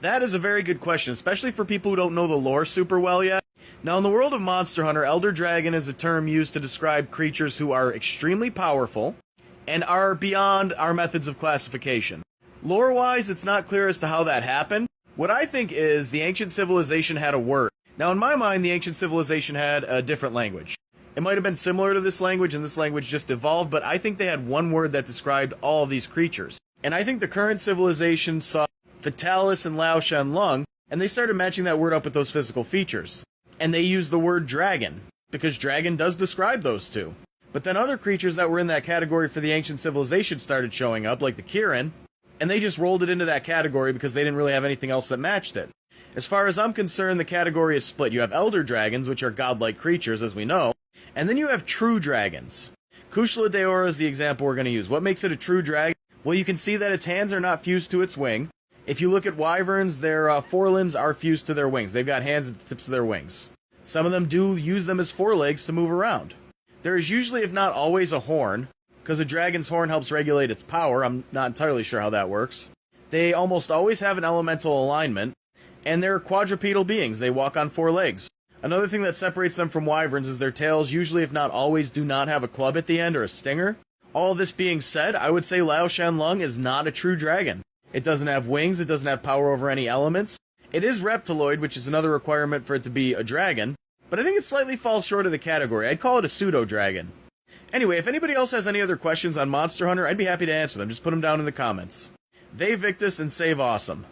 That is a very good question, especially for people who don't know the lore super well yet. Now, in the world of Monster Hunter, Elder Dragon is a term used to describe creatures who are extremely powerful and are beyond our methods of classification. Lore-wise, it's not clear as to how that happened. What I think is the ancient civilization had a word. Now, in my mind, the ancient civilization had a different language. It might have been similar to this language, and this language just evolved, but I think they had one word that described all of these creatures. And I think the current civilization saw Fatalis and Lao Shen Lung, and they started matching that word up with those physical features. And they used the word dragon, because dragon does describe those two. But then other creatures that were in that category for the ancient civilization started showing up, like the Kirin, and they just rolled it into that category because they didn't really have anything else that matched it. As far as I'm concerned, the category is split. You have elder dragons, which are godlike creatures, as we know, and then you have true dragons. Kushala Daora is the example we're going to use. What makes it a true dragon? Well, you can see that its hands are not fused to its wing. If you look at wyverns, their forelimbs are fused to their wings. They've got hands at the tips of their wings. Some of them do use them as forelegs to move around. There is usually, if not always, a horn, because a dragon's horn helps regulate its power. I'm not entirely sure how that works. They almost always have an elemental alignment, and they're quadrupedal beings. They walk on four legs. Another thing that separates them from wyverns is their tails usually, if not always, do not have a club at the end or a stinger. All this being said, I would say Lao Shan Lung is not a true dragon. It doesn't have wings, it doesn't have power over any elements. It is reptiloid, which is another requirement for it to be a dragon, but I think it slightly falls short of the category. I'd call it a pseudo-dragon. Anyway, if anybody else has any other questions on Monster Hunter, I'd be happy to answer them. Just put them down in the comments. Vae Victus and save awesome.